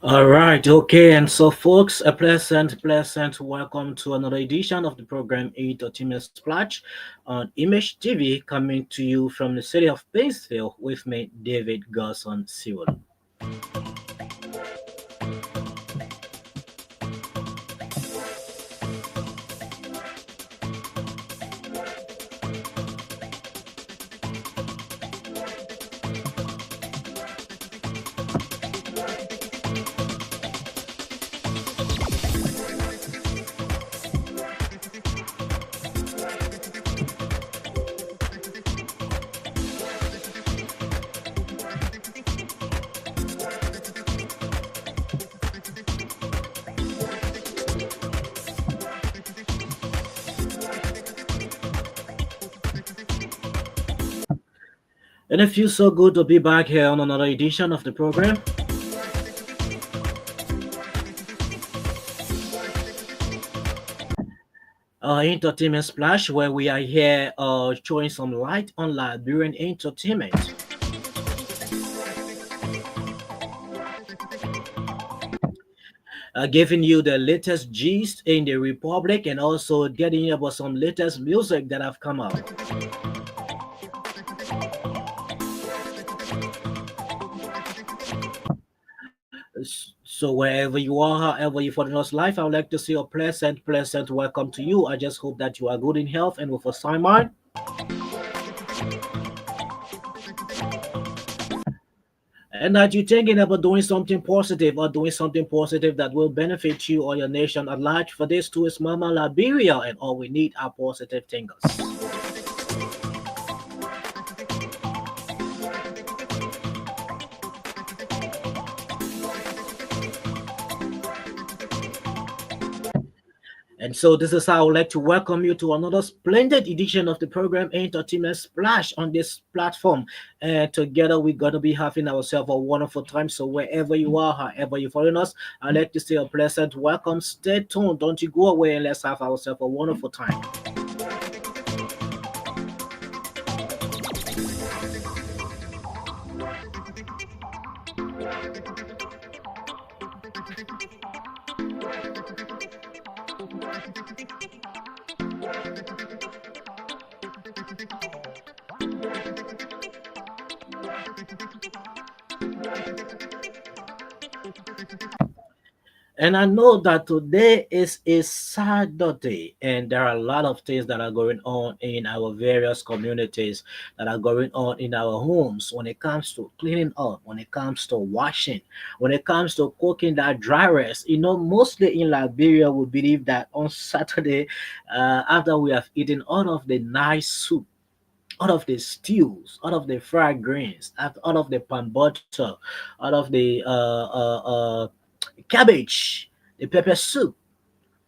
All right, okay, and so folks, a pleasant welcome to another edition of the program Entertainment Splash on Image TV, coming to you from the city of Painesville with me, David Garson Sewell. And it feels so good to be back here on another edition of the program. Entertainment Splash, where we are here showing some light on Liberian entertainment. Giving you the latest gist in the Republic and also getting you about some latest music that have come out. So wherever you are, however you find us life, I would like to say a pleasant welcome to you. I just hope that you are good in health and with a sound mind. And that you're thinking about doing something positive or doing something positive that will benefit you or your nation at large. For this too is Mama Liberia, and all we need are positive things. And so this is how I would like to welcome you to another splendid edition of the program Entertainment Splash on this platform. And together we're going to be having ourselves a wonderful time. So wherever you are, however you're following us, I'd like to say a pleasant welcome. Stay tuned. Don't you go away and let's have ourselves a wonderful time. And I know that today is a Saturday, and there are a lot of things that are going on in our various communities, that are going on in our homes when it comes to cleaning up, when it comes to washing, when it comes to cooking that dry rice. Mostly in Liberia, we believe that on Saturday, after we have eaten all of the nice soup, out of the stews, out of the fried grains, out of the pan butter, out of the cabbage, the pepper soup.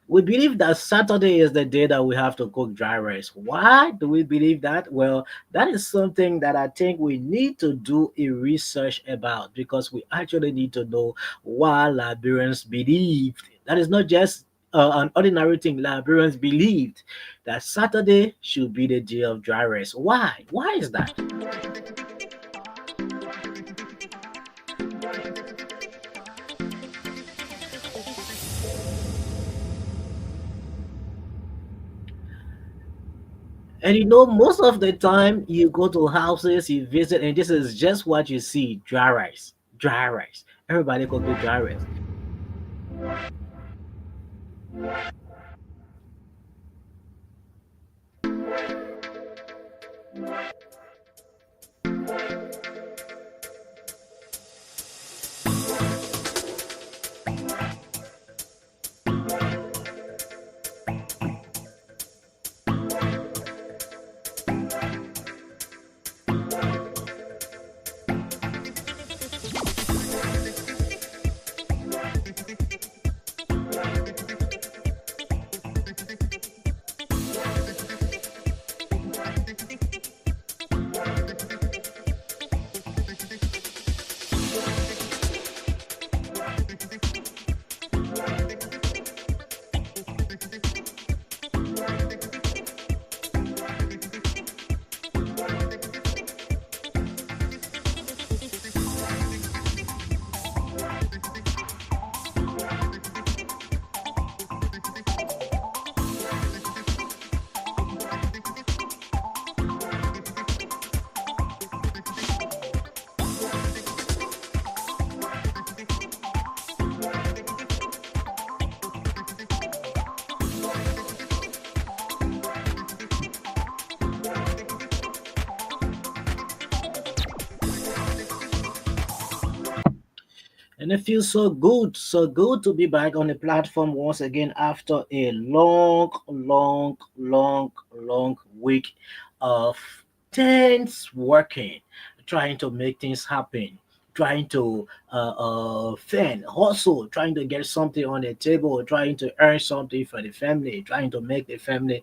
We believe that Saturday is the day that we have to cook dry rice. Why do we believe that? Well, that is something that I think we need to do a research about because we actually need to know why Liberians believed. That is not just an ordinary thing. Liberians believed that Saturday should be the day of dry rice. Why? Why is that? And most of the time you go to houses, you visit, and this is just what you see: dry rice, dry rice. Everybody cook with dry rice. And it feels so good to be back on the platform once again after a long week of tense working, trying to make things happen, trying to fan, hustle, trying to get something on the table, trying to earn something for the family, trying to make the family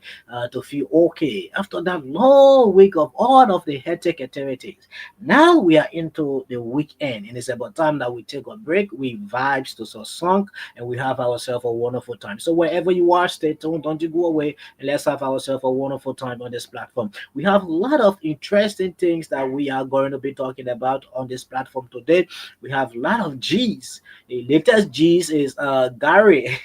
to feel okay. After that long week of all of the hectic activities, now we are into the weekend, and it's about time that we take a break, we vibes to some song, and we have ourselves a wonderful time. So wherever you are, stay tuned, don't you go away, and let's have ourselves a wonderful time on this platform. We have a lot of interesting things that we are going to be talking about on this platform today. We have a lot of G's. The latest G's is Gary.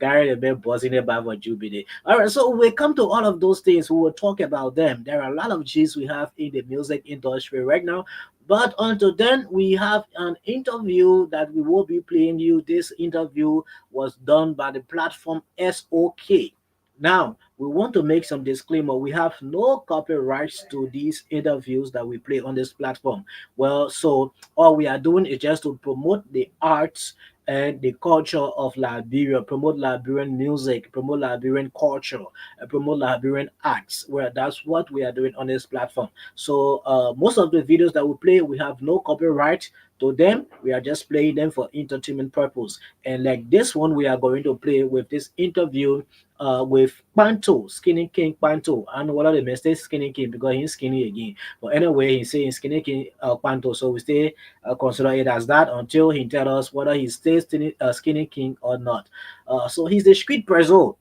Gary the man buzzing about what Jubilee. All right, so we come to all of those things. We will talk about them. There are a lot of G's we have in the music industry right now. But until then, we have an interview that we will be playing you. This interview was done by the platform SOK. Now, we want to make some disclaimer. We have no copyrights to these interviews that we play on this platform. Well, so all we are doing is just to promote the arts and the culture of Liberia, promote Liberian music, promote Liberian culture, promote Liberian arts. Well, that's what we are doing on this platform. So most of the videos that we play, we have no copyright to them. We are just playing them for entertainment purpose. And like this one, we are going to play with this interview with Panto, Skinny King Panto. And what are the mistakes Skinny King because he's skinny again. But anyway, he's saying Skinny King Panto. So we stay consider it as that until he tell us whether he stays Skinny King or not. So he's the street preso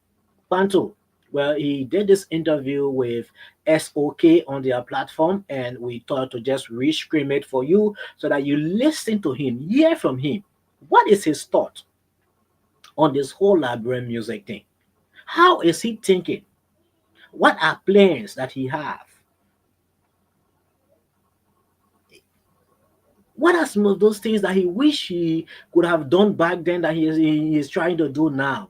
Panto. Well, he did this interview with SOK on their platform, and we thought to just re-scream it for you so that you listen to him, hear from him. What is his thought on this whole Liberian music thing? How is he thinking? What are plans that he have? What are some of those things that he wish he could have done back then that he is trying to do now?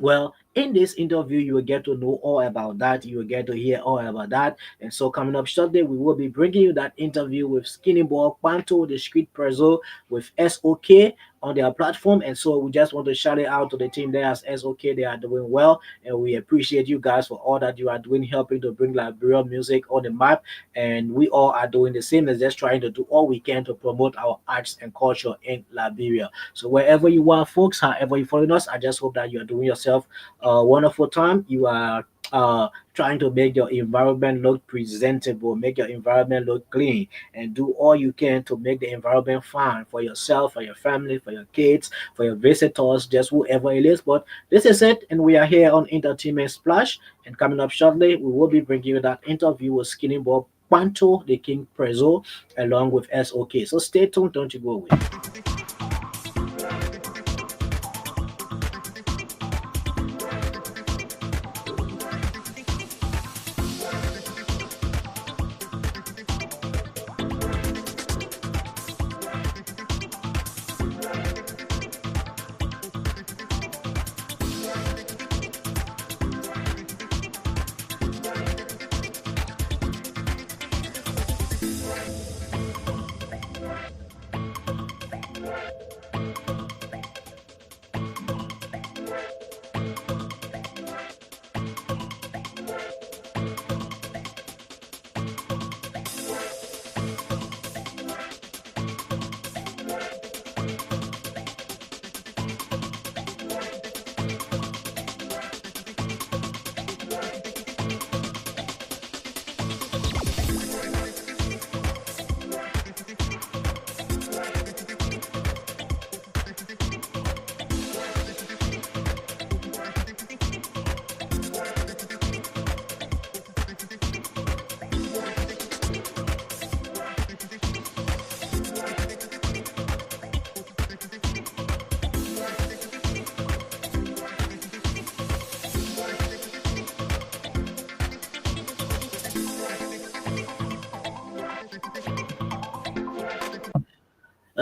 Well, in this interview, you will get to know all about that. You will get to hear all about that. And so, coming up shortly, we will be bringing you that interview with Skinny Boy Panto, the street preso, with SOK on their platform. And so, we just want to shout it out to the team there as SOK. They are doing well. And we appreciate you guys for all that you are doing, helping to bring Liberian music on the map. And we all are doing the same as just trying to do all we can to promote our arts and culture in Liberia. So, wherever you are, folks, however you following us, I just hope that you are doing yourself a wonderful time. You are trying to make your environment look presentable, make your environment look clean, and do all you can to make the environment fine for yourself, for your family, for your kids, for your visitors, just whoever it is. But this is it, and we are here on Entertainment Splash. And coming up shortly, we will be bringing you that interview with Skinny Bob Panto, the King Prezo, along with SOK. So stay tuned, don't you go away.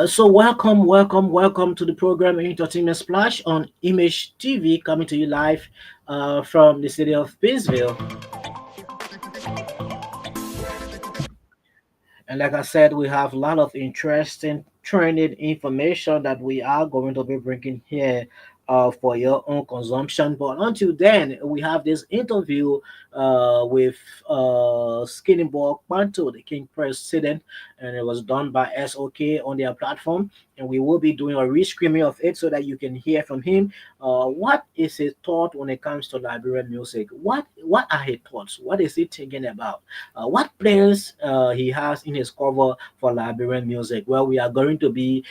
So welcome to the program Entertainment Splash on Image TV, coming to you live from the city of Pittsville. And like I said, we have a lot of interesting trending information that we are going to be bringing here for your own consumption. But until then, we have this interview with Skinny Ball Panto, the King President, and it was done by SOK on their platform. And we will be doing a rescreening of it so that you can hear from him. What is his thought when it comes to Liberian music? What are his thoughts? What is he thinking about? What plans he has in his cover for Liberian music? Well, we are going to be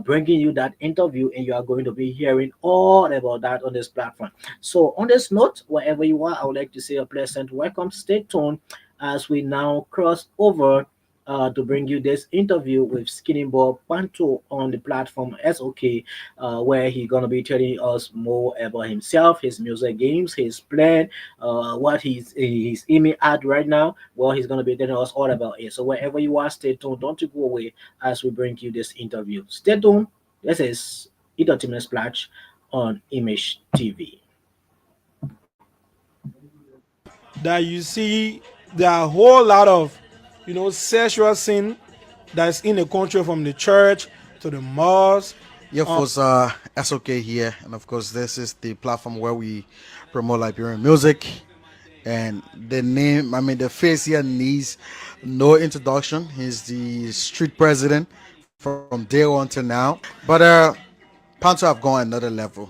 bringing you that interview, and you are going to be hearing all about that on this platform. So, on this note, wherever you are, I would like to say a pleasant welcome. Stay tuned as we now cross over to bring you this interview with Skinny Bob Panto on the platform SOK, where he's gonna be telling us more about himself, his music games, his plan, what he's aiming at right now. Well, he's gonna be telling us all about it. So wherever you are, stay tuned. Don't you go away as we bring you this interview. Stay tuned. This is Entertainment Splash on Image TV. That you see there are a whole lot of sexual sin that's in the country, from the church to the mosque. Yeah, folks, SOK here, and of course, this is the platform where we promote Liberian music. And the name, I mean, the face here needs no introduction. He's the street president from day one to now. But Panto have gone another level.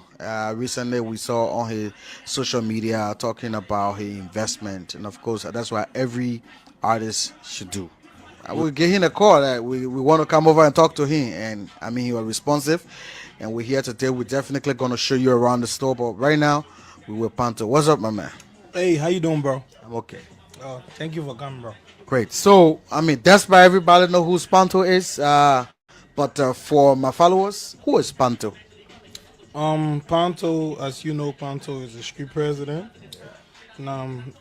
Recently, we saw on his social media talking about his investment, and of course, that's what every artist should do. We'll give him a call. We want to come over and talk to him, and I mean, he was responsive, and we're here today. We're definitely going to show you around the store, but right now, we will Panto. What's up, my man? Hey, how you doing, bro? I'm okay. Oh, thank you for coming, bro. Great. So, I mean, that's why everybody know who Panto is. But for my followers, who is Panto? Panto, as you know, Panto is the street president. And,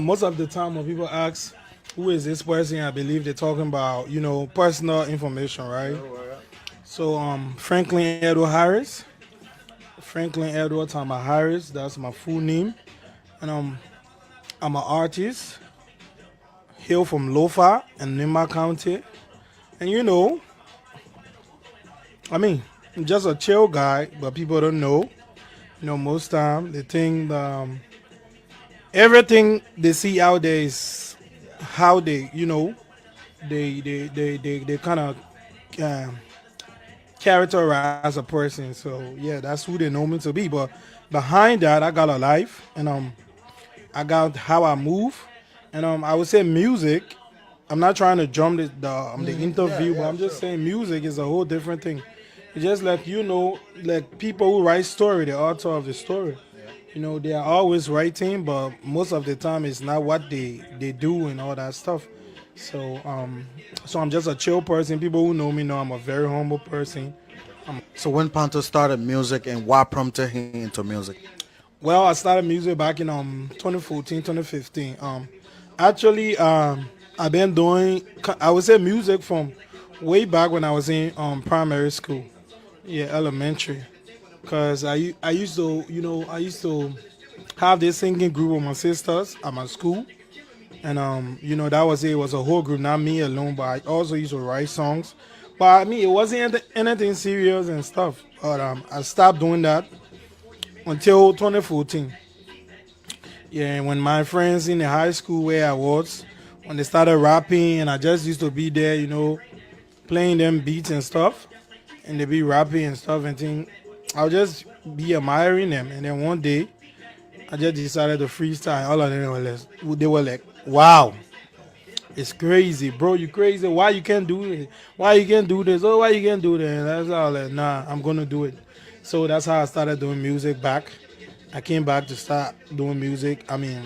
most of the time when people ask, who is this person? I believe they're talking about, personal information, right? So, Franklin Edward Harris. Franklin Edward Thomas Harris, that's my full name. And I'm an artist, hail from Lofa and Nima County. And I mean, I'm just a chill guy, but people don't know. Most time they think everything they see out there is how they kind of uh, characterize a person. So yeah, that's who they know me to be. But behind that, I got a life, and I got how I move, and I would say music. I'm not trying to jump the interview, but I'm just saying music is a whole different thing. It's just like like people who write story, the author of the story. They are always writing, but most of the time it's not what they do and all that stuff. So I'm just a chill person. People who know me know I'm a very humble person. So when Panto started music and what prompted him into music? Well, I started music back in 2014, 2015. Actually, I've been doing, I would say, music from way back when I was in primary school. Yeah, elementary. Cause I used to have this singing group with my sisters at my school, and that was it. It was a whole group, not me alone. But I also used to write songs. But I mean, it wasn't anything serious and stuff. But I stopped doing that until 2014. Yeah, when my friends in the high school where I was, when they started rapping, and I just used to be there, playing them beats and stuff, and they be rapping and stuff, and think I'll just be admiring them. And then one day, I just decided to freestyle. All of them were like, "Wow, it's crazy, bro. You crazy? Why you can't do it? Why you can't do this? Oh, why you can't do that?" And that's all. Like, nah, I'm gonna do it. So that's how I started doing music back. I came back to start doing music. I mean,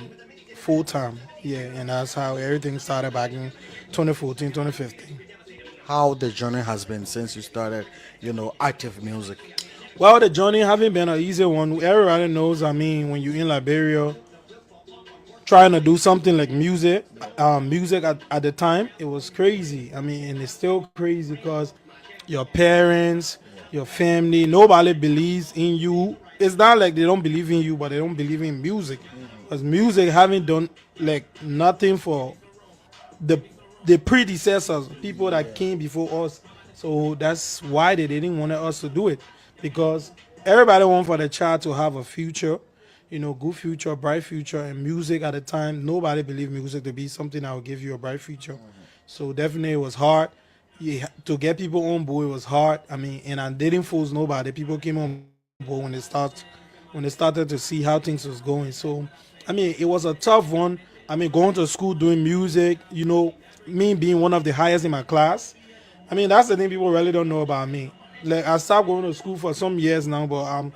full time. Yeah, and that's how everything started back in 2014, 2015. How the journey has been since you started, active music? Well, the journey haven't been an easy one. Everybody knows. I mean, when you're in Liberia, trying to do something like music at the time, it was crazy. I mean, and it's still crazy because your parents, your family, nobody believes in you. It's not like they don't believe in you, but they don't believe in music. Because music haven't done like nothing for the the predecessors, people that came before us. So that's why they didn't want us to do it, because everybody want for the child to have a future, good future, bright future. And music at the time, nobody believed music to be something that would give you a bright future. So definitely it was hard. To get people on board, it was hard. I mean, and I didn't force nobody. People came on board when they started to see how things was going. So I mean, it was a tough one. I mean, going to school doing music, me being one of the highest in my class. I mean, that's the thing people really don't know about me. Like, I stopped going to school for some years now, but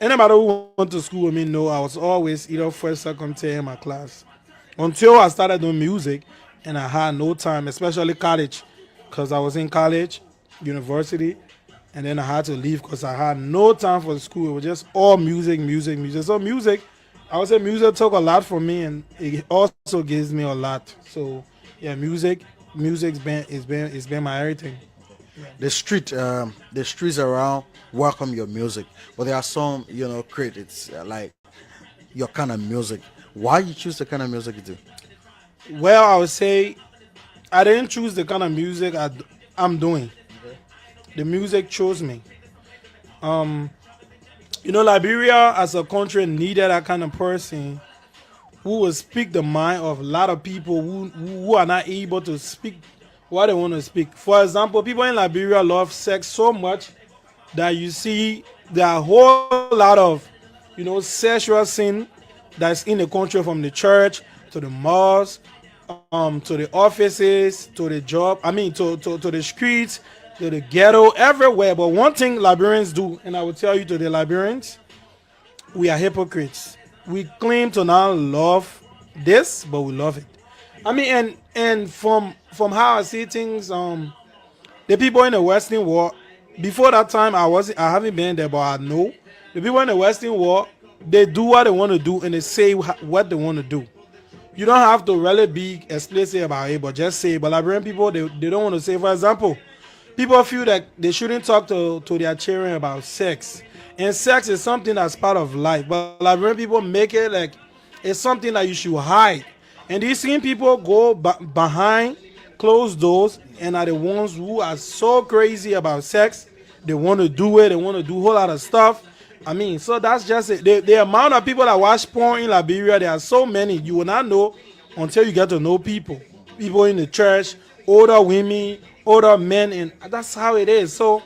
anybody who went to school with me know I was always either first, second, third in my class. Until I started doing music, and I had no time, especially college, because I was in college, university, and then I had to leave because I had no time for school. It was just all music, music, music. So music, I would say music took a lot from me, and it also gives me a lot. So yeah, music's been my everything. The streets around welcome your music, but there are some critics like your kind of music. Why you choose the kind of music you do? Well, I would say I didn't choose the kind of music I'm doing. The music chose me. Liberia as a country needed that kind of person who will speak the mind of a lot of people who are not able to speak what they want to speak. For example, people in Liberia love sex so much that you see there are a whole lot of sexual sin that's in the country, from the church to the mosque, to the offices, to the job. I mean, to the streets, to the ghetto, everywhere. But one thing Liberians do, and I will tell you to the Liberians, we are hypocrites. We claim to not love this, but we love it. I mean, and from how I see things, the people in the Western world, before that time I haven't been there, but I know the people in the Western world, they do what they want to do and they say what they want to do. You don't have to really be explicit about it, but just say. But Liberian people, they don't want to say. For example, people feel that they shouldn't talk to their children about sex, and sex is something that's part of life. But Liberian people make it like it's something that you should hide. And these same people go behind closed doors and are the ones who are so crazy about sex. They want to do it. They want to do a whole lot of stuff. I mean, so that's just it. The amount of people that watch porn in Liberia, there are so many. You will not know until you get to know people. People in the church, older women, older men, and that's how it is. So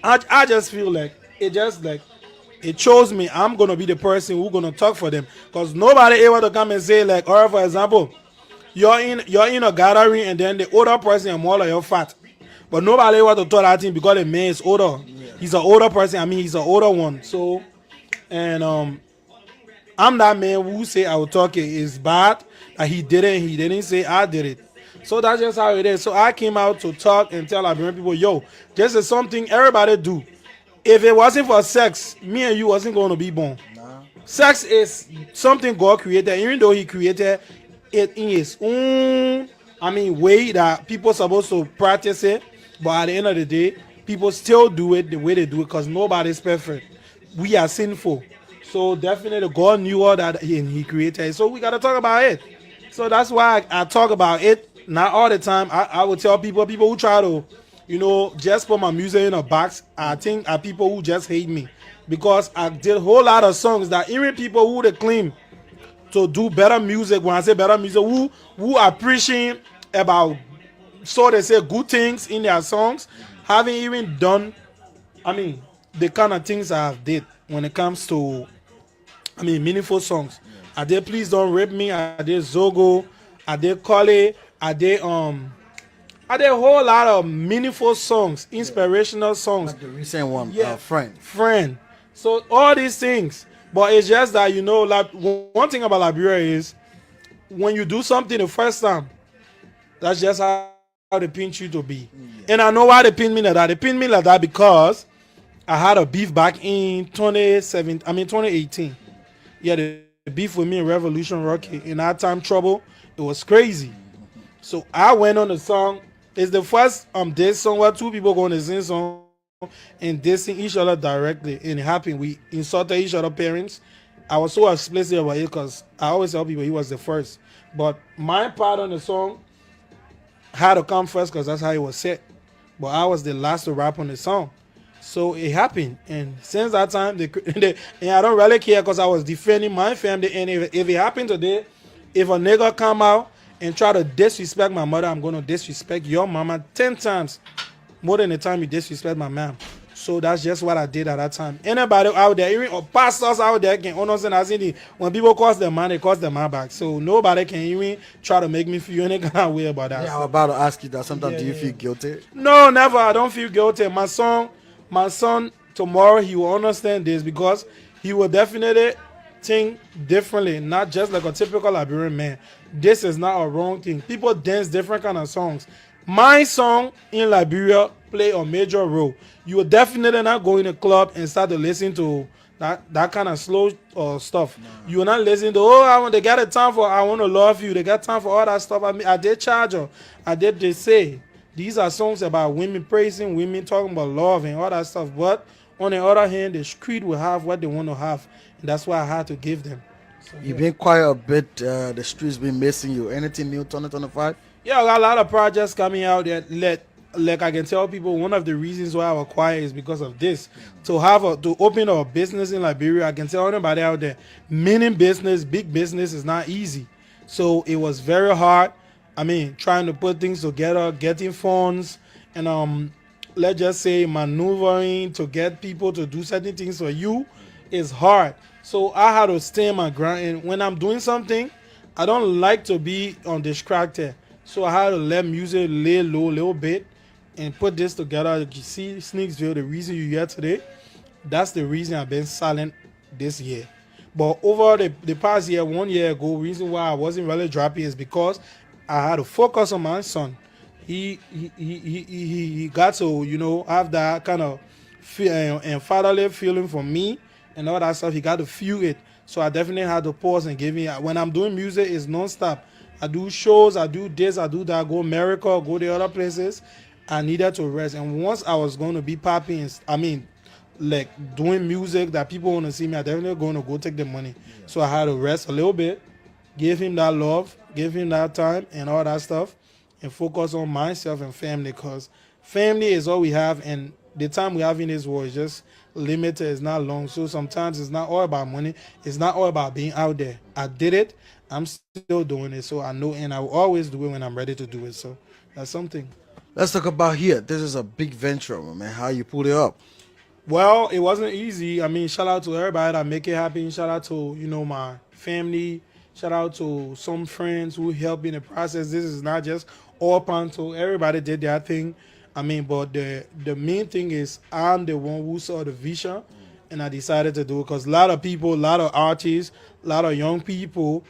I just feel like it shows me I'm gonna be the person who's gonna talk for them, because nobody able to come and say, like, or for example, you're in a gathering and then the older person and more like you're fat, but nobody able to talk that thing because the man is older. He's an older person. I mean, he's an older one. So, and I'm that man who say I will talk it is bad that he didn't. He didn't say I did it. So that's just how it is. So I came out to talk and tell Liberian people, yo, this is something everybody do. If it wasn't for sex, me and you wasn't going to be born. Sex is something God created, even though He created it in His own, I mean, way that people supposed to practice it. But at the end of the day, people still do it the way they do it because nobody's perfect. We are sinful. So definitely God knew all that and He created it. So we got to talk about it. So that's why I talk about it. Not all the time. I would tell people who try to, just put my music in a box, I think are people who just hate me. Because I did a whole lot of songs that even people who they claim to do better music, when I say better music, who are preaching about, so they say, good things in their songs, haven't even done, I mean, the kind of things I have did when it comes to, I mean, meaningful songs. I did Please Don't Rape Me, I did Zogo, I did Kale, I did a whole lot of meaningful songs, inspirational songs. Like the recent one, Yeah, friend. friend. So all these things, but it's just that like one thing about Liberia is when you do something the first time, that's just how they pinch you to be. And I know why they pin me like that. They pin me like that because I had a beef back in 2018. Yeah, the beef with me in Revolution Rocky. In that time, trouble, it was crazy. So I went on the song. It's the first diss song where two people going to sing song and dissing each other directly, and it happened. We insulted each other parents. I was so explicit about it because I always tell people he was the first. But my part on the song had to come first because that's how it was set. but I was the last to rap on the song. So it happened, and since that time, and I don't really care because I was defending my family. And if it happened today, if a nigga come out and try to disrespect my mother, I'm gonna disrespect your mama 10 times more than the time you disrespect my mom. So that's just what I did at that time. Anybody out there, even pastors out there, can understand. As in when people cost their money, they cost their money back. So nobody can even try to make me feel any kind of way about that Yeah, I was stuff. about to ask you that. Sometimes Yeah, do you yeah, feel yeah. guilty? No, never. I don't feel guilty. My son, tomorrow he will understand this because he will definitely think differently, not just like a typical Liberian man. This is not a wrong thing. People dance different kind of songs. My song in Liberia play a major role. You will definitely not go in a club and start to listen to that kind of slow stuff. You will not listen to they got a time for I want to love you. They got time for all that stuff. I mean, I did charge her. I did they say. These are songs about women praising, women talking about love and all that stuff. But on the other hand, the street will have what they want to have, and that's why I had to give them. So You've yeah, been quiet a bit. The streets been missing you. Anything new 2025? yeah, I got a lot of projects coming out that like I can tell people one of the reasons why I was quiet is because of this. To open a business in Liberia, I can tell anybody out there, meaning business, big business is not easy. So it was very hard. I mean, trying to put things together, getting funds, and let's just say maneuvering to get people to do certain things for you is hard. So I had to stand my ground, and when I'm doing something, I don't like to be on distracted. So I had to let music lay low a little bit and put this together. You see, Sneaksville, the reason you're here today, that's the reason I've been silent this year. But over the past year, 1 year ago, reason why I wasn't really dropping is because I had to focus on my son. He got to have that kind of feel and fatherly feeling for me and all that stuff. He got to feel it. So I definitely had to pause and give me. When I'm doing music, it's non-stop. I do shows, I do this, I do that. I go America, go to other places. I needed to rest. And once I was going to be popping, I mean, like doing music that people want to see me, I definitely going to go take the money. So I had to rest a little bit, give him that love, give him that time and all that stuff, and focus on myself and family because family is all we have, and the time we have in this world is just limited. It's not long. So sometimes it's not all about money. It's not all about being out there. I did it. I'm still doing it. So I know, and I will always do it when I'm ready to do it. So that's something. Let's talk about here. This is a big venture, man. How you pull it up? Well, it wasn't easy. I mean, shout out to everybody that make it happen. Shout out to my family. Shout out to some friends who helped in the process. This is not just all Panto. Everybody did their thing. I mean, but the main thing is I'm the one who saw the vision, and I decided to do it because a lot of people, a lot of artists, a lot of young people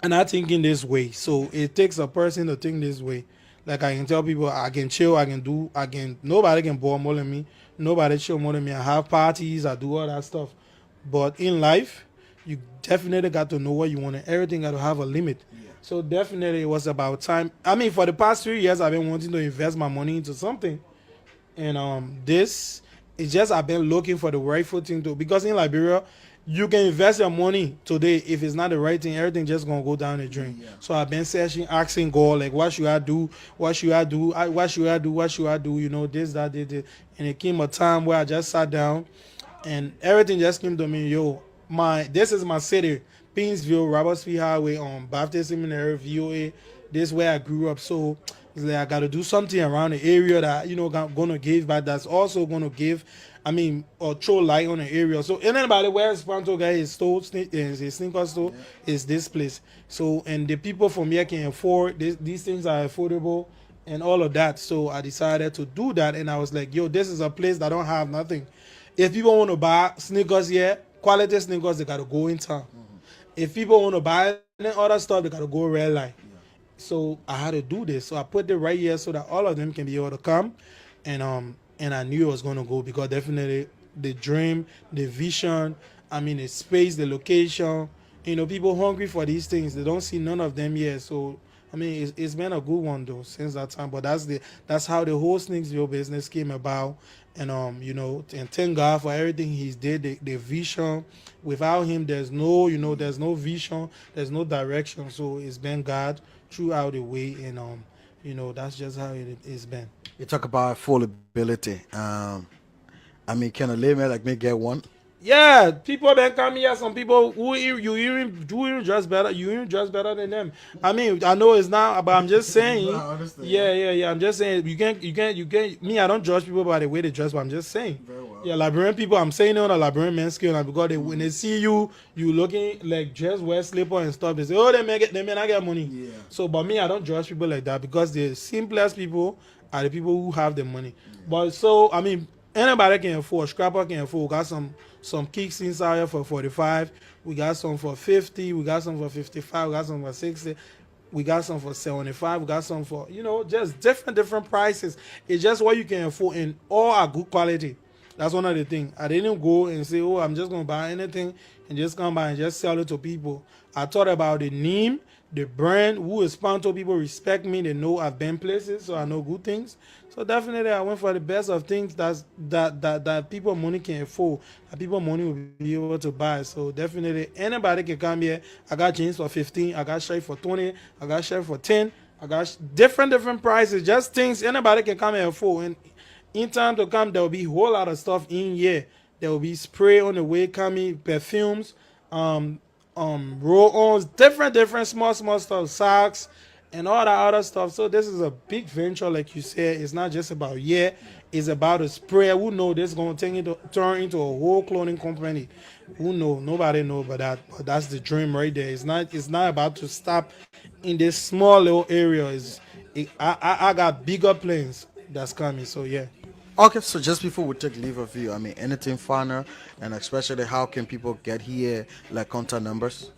and I think in this way. So it takes a person to think this way. Like I can tell people I can chill, nobody can bore more than me. Nobody chill more than me. I have parties, I do all that stuff. But in life, you definitely got to know what you want and everything got to have a limit. So definitely it was about time. I mean, for the past 3 years I've been wanting to invest my money into something. And this is just I've been looking for the rightful thing to because in Liberia you can invest your money today if it's not the right thing, everything just gonna go down the drain. So I've been searching, asking God like what should I do, what should I do, what should I do, what should I do, this, that, this. And it came a time where I just sat down and everything just came to me, this is my city, Painesville, Roberts Free Highway, Baptist Seminary, VOA. This is where I grew up. So it's like I got to do something around the area that gonna give, but that's also gonna give. I mean, or throw light on the area. So anybody where Spanto guy is store, his sneaker store is this place. So and the people from here can afford these things are affordable and all of that. So I decided to do that, and I was like, this is a place that don't have nothing. If people want to buy sneakers here, quality sneakers, they gotta go in town. If people want to buy any other stuff, they gotta go red light. So I had to do this. So I put it right here so that all of them can be able to come, and I knew it was gonna go because definitely the dream, the vision, I mean the space, the location. People hungry for these things. They don't see none of them yet. So I mean, it's been a good one though since that time. But that's how the whole Sneaksville business came about. And and thank God for everything He's did. The vision. Without Him, there's there's no vision, there's no direction. So it's been God throughout the way, and that's just how it's been. You talk about affordability. I mean, can a layman like me get one? Yeah, people that come here, some people who even dress better, you even dress better than them. I mean, I know it's not, but I'm just saying. I understand. Yeah. I'm just saying you can't. Me, I don't judge people by the way they dress, but I'm just saying. Very well. Yeah, Liberian people, I'm saying it on a Liberian men's scale, and because when they see you looking like dress wear slipper and stuff, they say, oh, they may not get money. Yeah. So, but me, I don't judge people like that because the simplest people are the people who have the money. But so, I mean, anybody can afford. Scrapper can afford. We got some kicks inside here for 45. We got some for 50. We got some for 55. We got some for 60. We got some for 75. We got some for, just different prices. It's just what you can afford, and all are good quality. That's one of the things. I didn't go and say, oh, I'm just going to buy anything and just come by and just sell it to people. I thought about the name, the brand, who is sponsor. People respect me. They know I've been places, so I know good things. So definitely I went for the best of things that people money can afford, that people money will be able to buy. So definitely anybody can come here. I got jeans for 15, I got shirt for 20, I got shirt for 10, I got different prices, just things anybody can come and afford. And in time to come, there will be a whole lot of stuff in here. There will be spray on the way coming, perfumes, um, roll-ons, different small stuff, socks, and all that other stuff. So this is a big venture, like you said. It's not just about it's about a spray. Who know this is gonna turn into a whole clothing company? Who know? Nobody know about that. But that's the dream right there. It's not about to stop in this small little area. I got bigger plans that's coming. So yeah. Okay, so just before we take leave of you, I mean, anything final, and especially how can people get here, like contact numbers?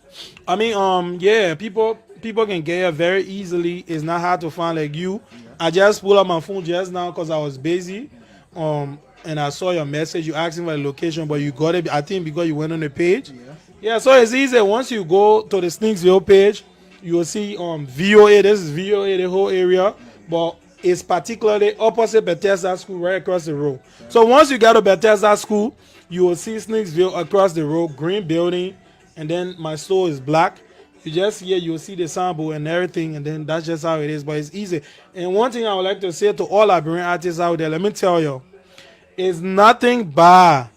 I mean, yeah, people can get here very easily. It's not hard to find like you. I just pulled up my phone just now because I was busy. And I saw your message. You asking for the location, but you got it. I think because you went on the page. Yeah, so it's easy. Once you go to the Sneaksville page, you will see VOA. This is VOA, the whole area, but it's particularly opposite Bethesda School, right across the road. So once you get to Bethesda School, you will see Sneaksville across the road, green building, and then my store is black. You just here, you'll see the sample and everything, and then that's just how it is. But it's easy. And one thing I would like to say to all Liberian artists out there, let me tell you, it's nothing bad.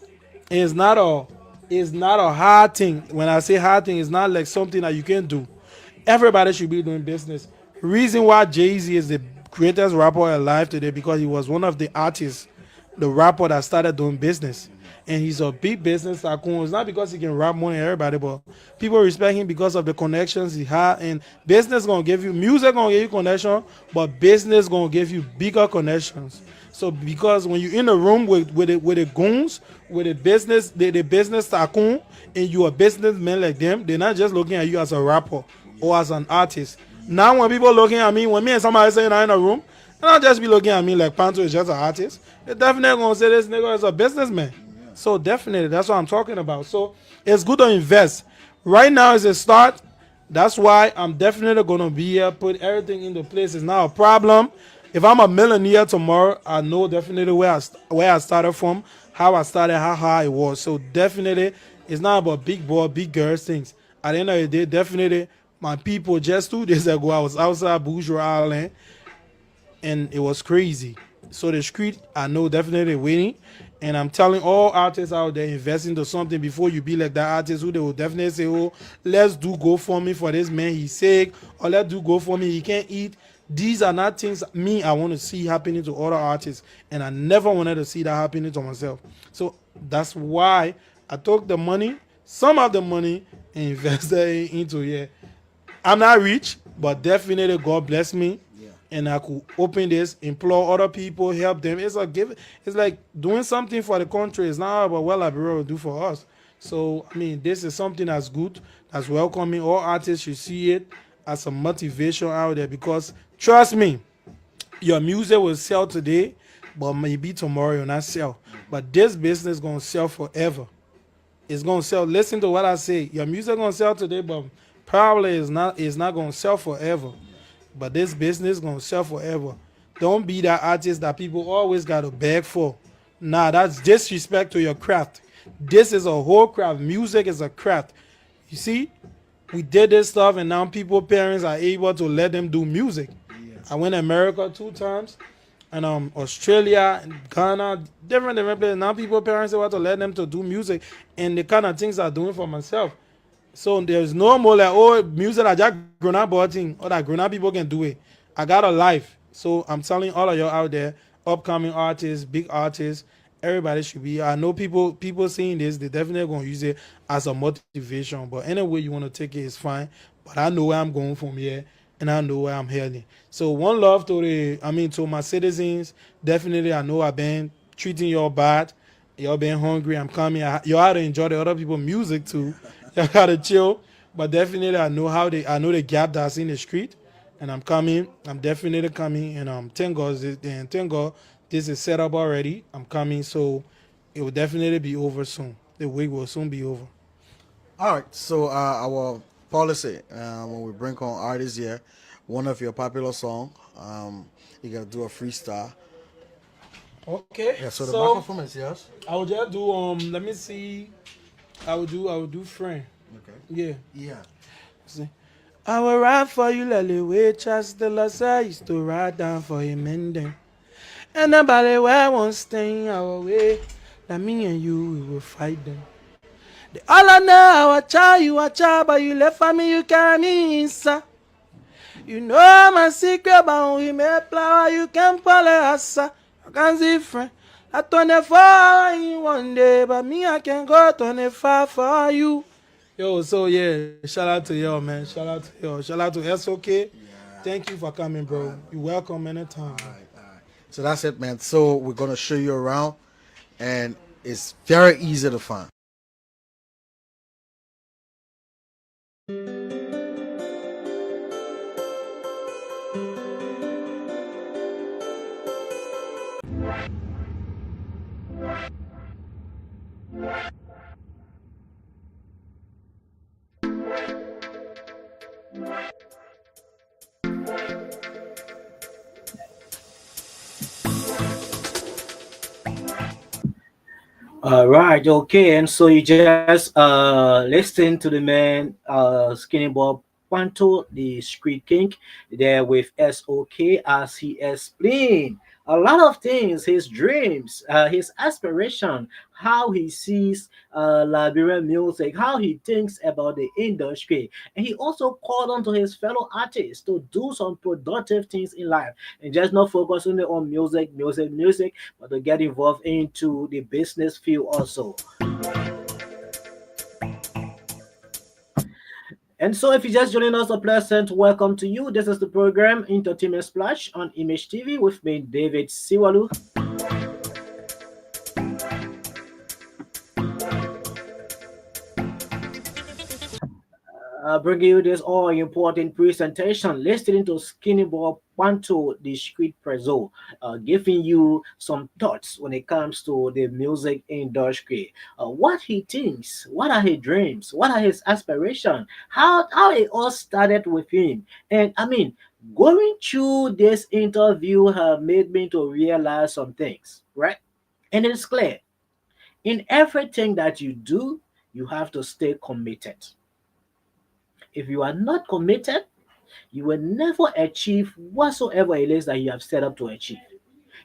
It's not a it's not a hard thing. When I say hard thing, it's not like something that you can do. Everybody should be doing business. Reason why Jay-Z is the greatest rapper alive today because he was one of the artists, the rapper that started doing business. And he's a big business tycoon. It's not because he can rap more than everybody, but people respect him because of the connections he had. And business gonna give you music gonna give you connection, but business gonna give you bigger connections. So because when you're in a room with the goons, with the business tycoon, and you're a businessman like them, they're not just looking at you as a rapper or as an artist. Now when people looking at me, when me and somebody saying I'm in a room, they don't just be looking at me like Panto is just an artist. They definitely gonna say this nigga is a businessman. So definitely, that's what I'm talking about. So it's good to invest. Right now is a start. That's why I'm definitely gonna be here, put everything into place. It's not a problem. If I'm a millionaire tomorrow, I know definitely where I started from, how I started, how high it was. So definitely, it's not about big boy, big girls things. At the end of the day, definitely, my people. Just 2 days ago, I was outside Bourgeois Island, and it was crazy. So the street, I know definitely winning. And I'm telling all artists out there, invest into something before you be like that artist who they will definitely say, oh, let's do GoFundMe for this man, he's sick, or let's do GoFundMe, he can't eat. These are not things me I want to see happening to other artists, and I never wanted to see that happening to myself. So that's why I took the money, some of the money, and invested it into here. I'm not rich, but definitely God bless me, and I could open this, employ other people, help them. It's a give. It's like doing something for the country. It's not about what Liberia will do for us. So I mean, this is something that's good, that's welcoming. All artists should see it as a motivation out there because trust me, your music will sell today, but maybe tomorrow you'll not sell. But this business gonna sell forever. It's gonna sell. Listen to what I say. Your music gonna sell today, but probably it's not gonna sell forever. But this business gonna sell forever. Don't be that artist that people always gotta beg for. Nah, that's disrespect to your craft. This is a whole craft. Music is a craft. You see, we did this stuff, and now people, parents are able to let them do music. I went to America 2 times. and Australia and Ghana, different places. Now people parents they want to let them to do music and the kind of things I'm doing for myself. So there's no more like oh music that just grown up thing or that grown up people can do it. I got a life. So I'm telling all of y'all out there, upcoming artists, big artists, everybody should be. I know people seeing this, they definitely gonna use it as a motivation. But any way you want to take it is fine. But I know where I'm going from here and I know where I'm heading. So one love to to my citizens. Definitely I know I've been treating y'all bad. Y'all been hungry. I'm coming. Y'all had to enjoy the other people music too. Y'all gotta chill. But definitely I know the gap that's in the street, and I'm coming. I'm definitely coming, and thank God this is set up already. I'm coming, so it will definitely be over soon. The week will soon be over. All right. So our policy when we bring on artists here, one of your popular song, you gotta do a freestyle. Okay, Yeah. So the so microphone is yours. I will just do Let me see. I will do friend. Okay. Yeah. Yeah. See. I will ride for you, Lily, which as the last I used to ride down for you, mending. And nobody where won't stay our way. That me and you, we will fight them. They all I know, you a child, but you left for me, you carry me inside. You know my secret, but we may flower, you can follow us. I can see friend. I 24 in one day, but me, I can go 25 for you. Yo, so yeah, shout out to y'all, man. Shout out to y'all. Shout out to SOK. Yeah. Thank you for coming, bro. You welcome anytime, All bro. right. All right. So that's it, man. So we're gonna show you around, and it's very easy to find. All right, okay, and so you just listen to the man Skinny Bob Panto, the Street King, there with SOK as he explained a lot of things, his dreams, his aspiration, how he sees Liberian music, how he thinks about the industry, and he also called on to his fellow artists to do some productive things in life and just not focus only on music, but to get involved into the business field also. And so, if you're just joining us, a pleasant welcome to you. This is the program Entertainment Splash on Image TV with me, David Siwalu. Bringing you this all important presentation, listening to Skinny Bob Panto, the street preso, giving you some thoughts when it comes to the music industry. What he thinks, what are his dreams, what are his aspirations, how it all started with him. And I mean, going through this interview have made me to realize some things, right? And it's clear in everything that you do, you have to stay committed. If you are not committed, you will never achieve whatsoever it is that you have set up to achieve.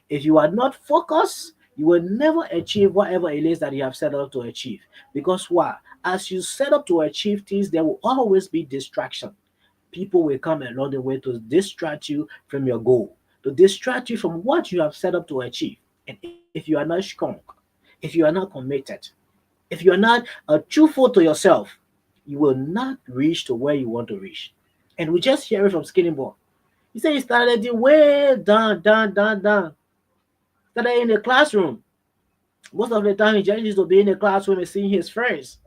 If you are not focused, you will never achieve whatever it is that you have set up to achieve. Because why? As you set up to achieve things, there will always be distraction. People will come along the way to distract you from your goal, to distract you from what you have set up to achieve. And if you are not strong, if you are not committed, if you are not truthful to yourself, you will not reach to where you want to reach. And we just hear it from Skinny Boy. He said he started it way down. Started in the classroom. Most of the time, he just used to be in the classroom and seeing his friends.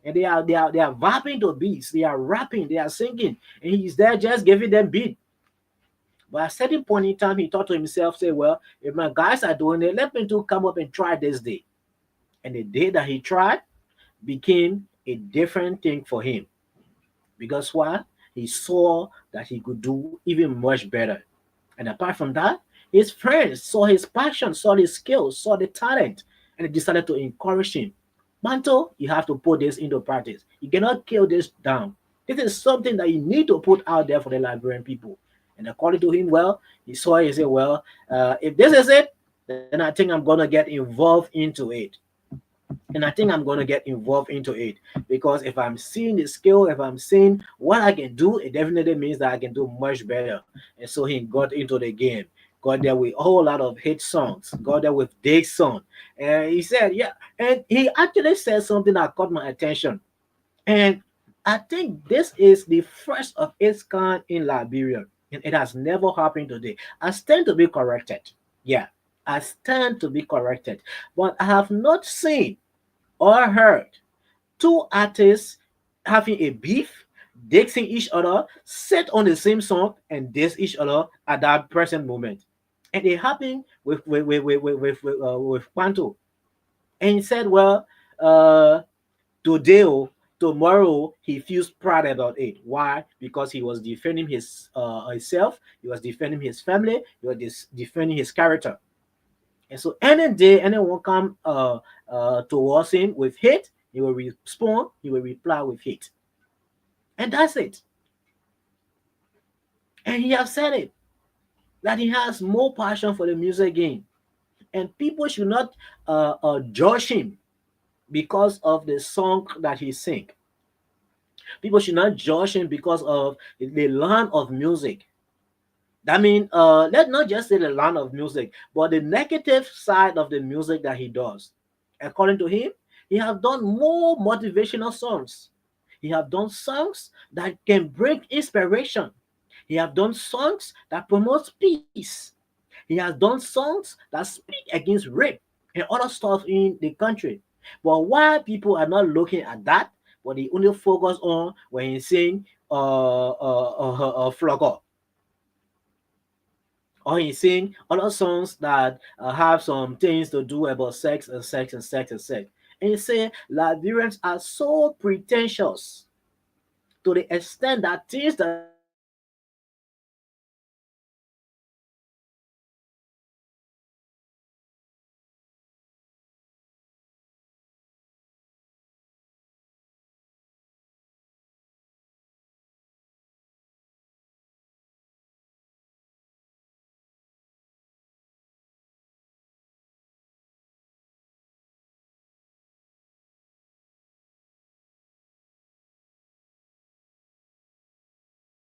And they are vibing to beats. They are rapping. They are singing. And he's there just giving them beat. But at a certain point in time, he thought to himself, say, well, if my guys are doing it, let me to come up and try this day. And the day that he tried became a different thing for him. Because why? He saw that he could do even much better. And apart from that, his friends saw his passion, saw his skills, saw the talent, and they decided to encourage him. Manto, you have to put this into practice. You cannot kill this down. This is something that you need to put out there for the Liberian people. And according to him, well, he saw it. He said, well, if this is it, then I think I'm gonna get involved into it. And I think I'm gonna get involved into it because if I'm seeing the skill, if I'm seeing what I can do, it definitely means that I can do much better. And so he got into the game, got there with a whole lot of hit songs, got there with Dick song, and he said, yeah, and he actually said something that caught my attention, and I think this is the first of its kind in Liberia, and it has never happened today. I stand to be corrected. Yeah, I stand to be corrected, but I have not seen or heard two artists having a beef, dissing each other, set on the same song, and diss each other at that present moment. And it happened with Panto. And he said, well, today, tomorrow, he feels proud about it. Why? Because he was defending his himself, he was defending his family, he was defending his character. And so any day anyone come towards him with hate, he will respond, he will reply with hate. And that's it. And he has said it that he has more passion for the music game. And people should not judge him because of the song that he sing. People should not judge him because of the land of music. I mean, let's not just say the land of music, but the negative side of the music that he does. According to him, he have done more motivational songs. He have done songs that can bring inspiration. He have done songs that promotes peace. He has done songs that speak against rape and other stuff in the country. But why people are not looking at that, but they only focus on when he's saying flogger, or he's sing other songs that have some things to do about sex and sex and sex and sex. And he say Liberians are so pretentious to the extent that things that are going on in our country, they don't even want to talk about it.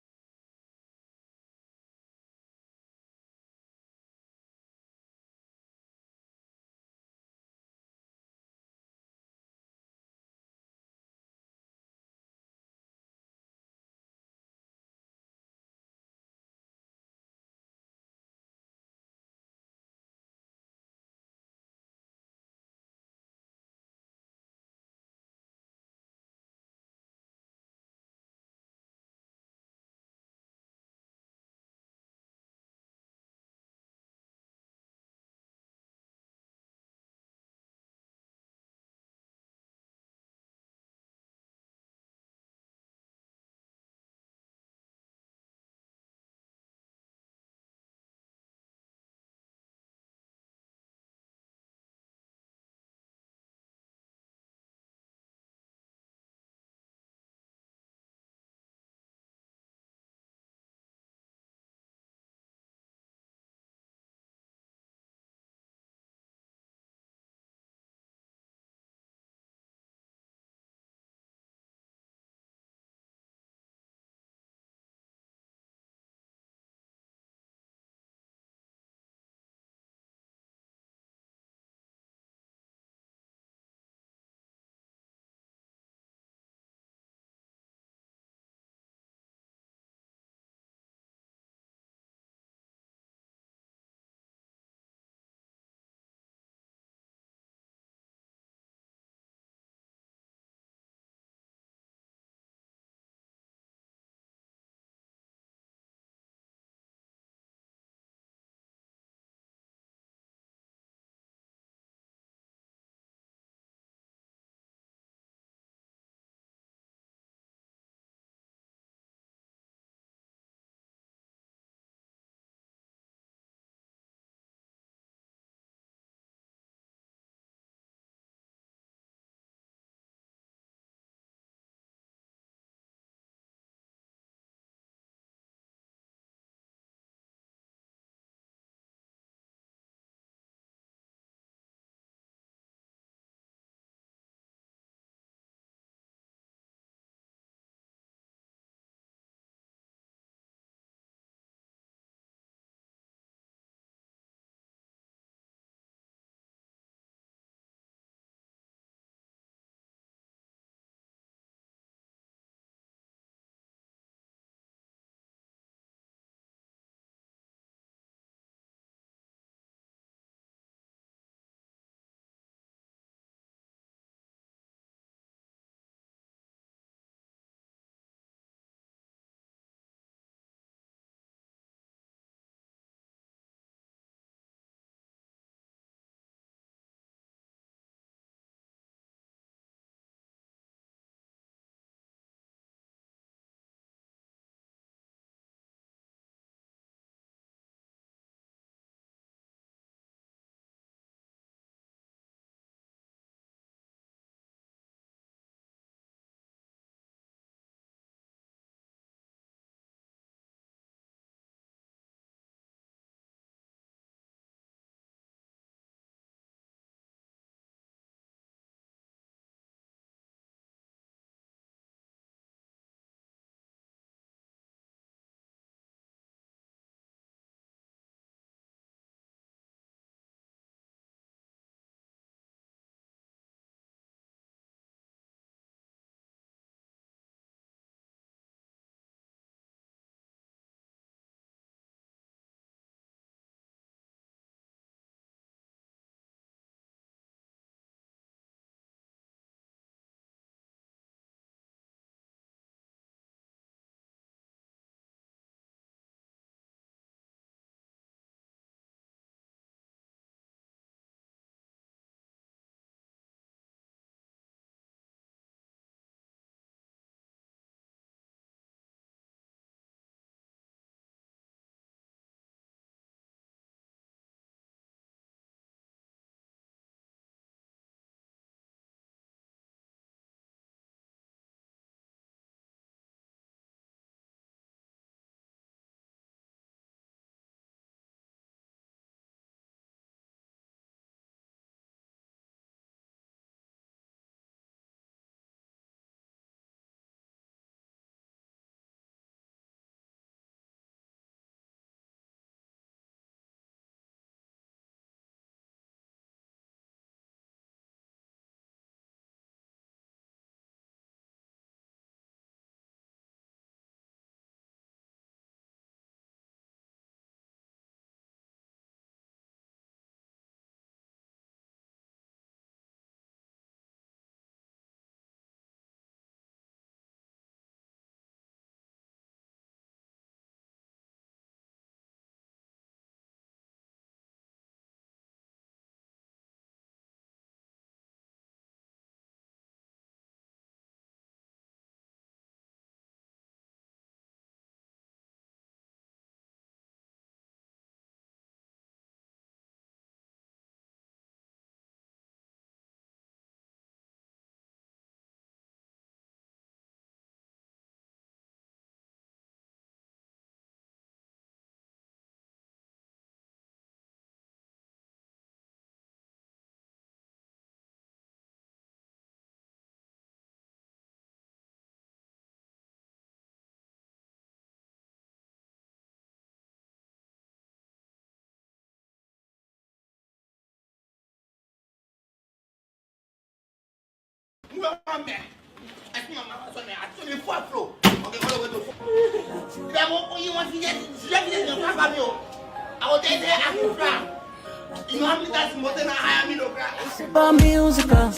Super musical,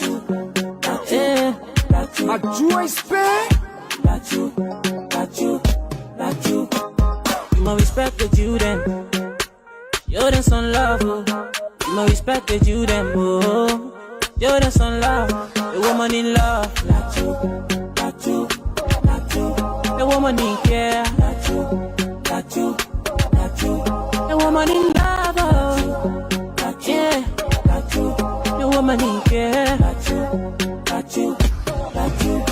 yeah. A joy spin. Got you, got you, got you. My respect that you them. You're the son love, oh. My respect that you them, oh. You're the son love, the woman in love. Got you, got you, got you. The woman in care. Got you, got you, got you. The woman in love, oh. Got you, yeah. Got you. The woman in care. Got you, got you, got you.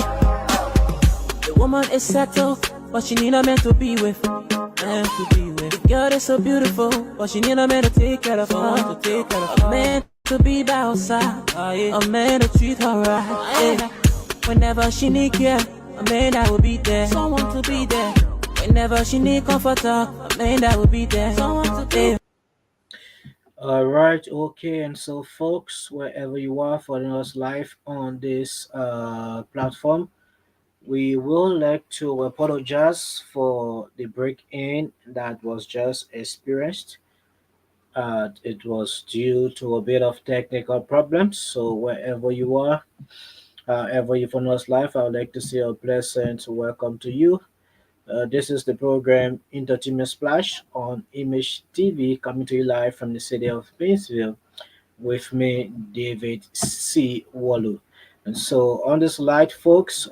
The woman is settled, but she need a man to be with. Man to be with. The girl is so beautiful, but she need a man to take care of her. To take care of her. A man to be by her side. A man to treat her right. Yeah. Whenever she need care, a man that will be there. Someone to be there. Whenever she need comfort, a man that will be there. Someone to be there. All right, okay, and so folks, wherever you are following us live on this platform, we will like to apologize for the break in that was just experienced. It was due to a bit of technical problems. So wherever you are, however you follow us live, I would like to say a pleasant welcome to you. This is the program Entertainment Splash on Image TV, coming to you live from the city of Painesville with me, David C. Wallu. And so on this slide, folks,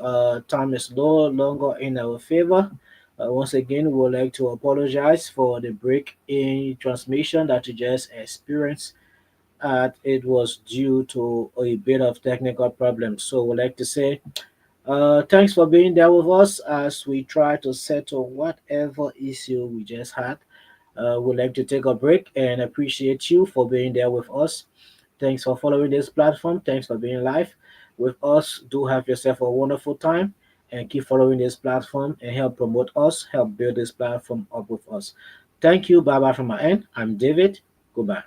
time is no longer in our favor. Once again, we would like to apologize for the break in transmission that you just experienced. It was due to a bit of technical problems. So we'd like to say thanks for being there with us as we try to settle whatever issue we just had. We'd like to take a break and appreciate you for being there with us. Thanks for following this platform. Thanks for being live with us. Do have yourself a wonderful time and keep following this platform and help promote us, help build this platform up with us. Thank you. Bye bye from my end. I'm David. Goodbye.